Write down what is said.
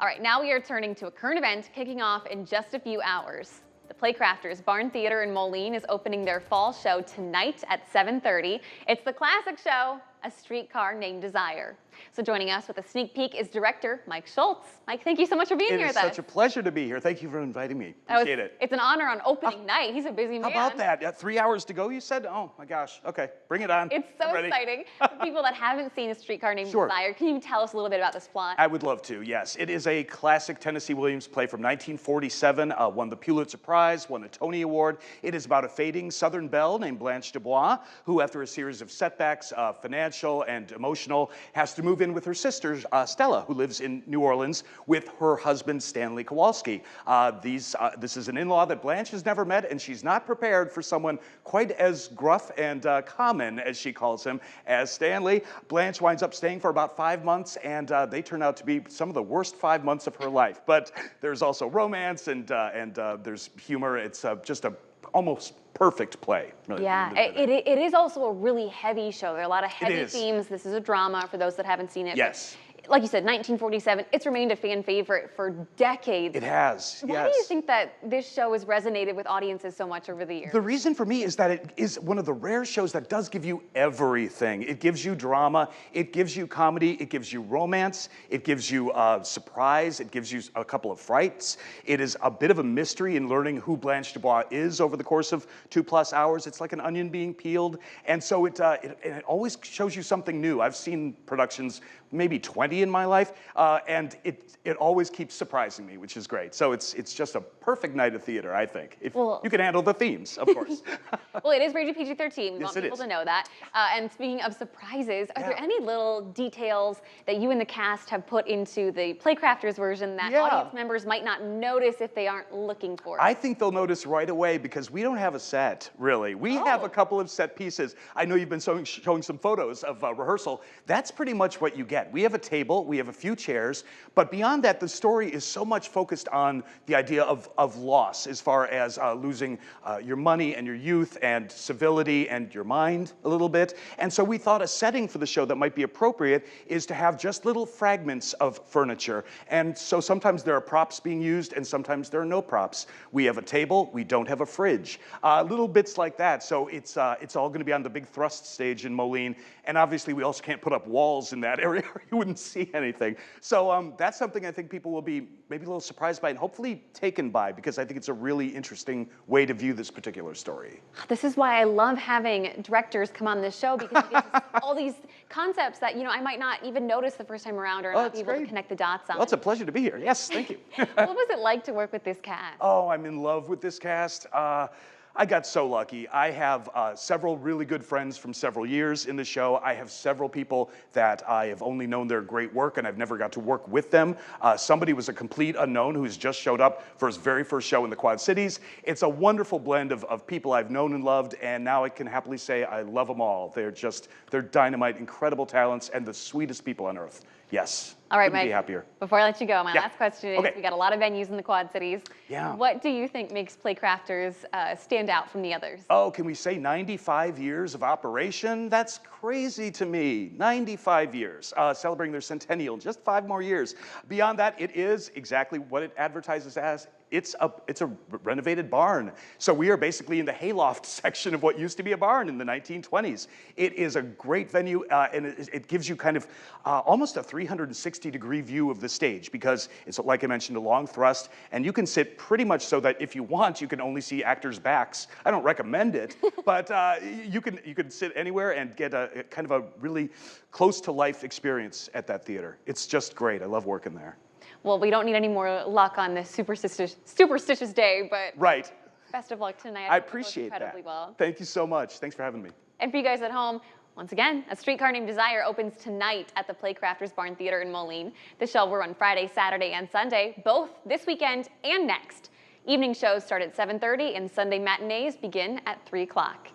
All right, now we are turning to a current event kicking off in just a few hours. The Playcrafters Barn Theater in Moline is opening their fall show tonight at 7:30. It's the classic show, A Streetcar Named Desire. So joining us with a sneak peek is director Mike Schulz. Mike, thank you so much for being here with us. It is such a pleasure to be here. Thank you for inviting me. Appreciate it. It's an honor on opening night. He's a busy man. How about that? 3 hours to go, you said? Oh my gosh. Okay, bring it on. It's so exciting. For people that haven't seen A Streetcar Named Desire, can you tell us a little bit about this plot? I would love to, yes. It is a classic Tennessee Williams play from 1947, won the Pulitzer Prize, won a Tony Award. It is about a fading Southern belle named Blanche Dubois, who after a series of setbacks, financial and emotional, has to move in with her sister, Stella, who lives in New Orleans with her husband, Stanley Kowalski. This is an in-law that Blanche has never met, and she's not prepared for someone quite as gruff and common, as she calls him, as Stanley. Blanche winds up staying for about 5 months, and they turn out to be some of the worst 5 months of her life. But there's also romance and there's humor. It's just a almost perfect play. Really. Yeah, it is also a really heavy show. There are a lot of heavy themes. This is a drama for those that haven't seen it. Yes. Like you said, 1947, it's remained a fan favorite for decades. It has, Why do you think that this show has resonated with audiences so much over the years? The reason for me is that it is one of the rare shows that does give you everything. It gives you drama, it gives you comedy, it gives you romance, it gives you surprise, it gives you a couple of frights. It is a bit of a mystery in learning who Blanche Dubois is over the course of 2+ hours. It's like an onion being peeled. And so it always shows you something new. I've seen productions, maybe 20 in my life, and it always keeps surprising me, which is great. So it's just a perfect night of theater, I think, if you can handle the themes, of course. Well, it is rated PG-13. We Yes, want people to know that. And speaking of surprises, are there any little details that you and the cast have put into the Playcrafters version that audience members might not notice if they aren't looking for it? I think they'll notice right away because we don't have a set, really. We have a couple of set pieces. I know you've been showing some photos of rehearsal. That's pretty much what you get. We have a table, we have a few chairs, but beyond that, the story is so much focused on the idea of loss as far as losing your money and your youth and civility and your mind a little bit. And so we thought a setting for the show that might be appropriate is to have just little fragments of furniture. And so sometimes there are props being used and sometimes there are no props. We have a table, we don't have a fridge. Little bits like that. So it's all going to be on the big thrust stage in Moline. And obviously we also can't put up walls in that area or you wouldn't see anything. So that's something I think people will be maybe a little surprised by and hopefully taken by, because I think it's a really interesting way to view this particular story. This is why I love having directors come on this show, because it gives us all these concepts that, you know, I might not even notice the first time around or not be able to connect the dots on. Well, it's a pleasure to be here. Yes, thank you. What was it like to work with this cast? Oh, I'm in love with this cast. I got so lucky. I have several really good friends from several years in the show. I have several people that I have only known their great work and I've never got to work with them. Somebody was a complete unknown who's just showed up for his very first show in the Quad Cities. It's a wonderful blend of people I've known and loved, and now I can happily say I love them all. They're dynamite, incredible talents, and the sweetest people on earth. Yes. All right, Mike. Be happier. Before I let you go, my last question is, we got a lot of venues in the Quad Cities. Yeah. What do you think makes Playcrafters stand out from the others? Oh, can we say 95 years of operation? That's crazy to me. 95 years, celebrating their centennial, just 5 more years. Beyond that, it is exactly what it advertises as. It's a renovated barn. So we are basically in the hayloft section of what used to be a barn in the 1920s. It is a great venue, and it gives you kind of almost a 360-degree view of the stage, because it's, like I mentioned, a long thrust, and you can sit pretty much so that if you want, you can only see actors' backs. I don't recommend it, but you can sit anywhere and get a kind of a really close-to-life experience at that theater. It's just great. I love working there. Well, we don't need any more luck on this superstitious day, but best of luck tonight. I appreciate incredibly that. Well. Thank you so much. Thanks for having me. And for you guys at home, once again, A Streetcar Named Desire opens tonight at the Playcrafters Barn Theater in Moline. The show will run Friday, Saturday, and Sunday, both this weekend and next. Evening shows start at 7:30 and Sunday matinees begin at 3 o'clock.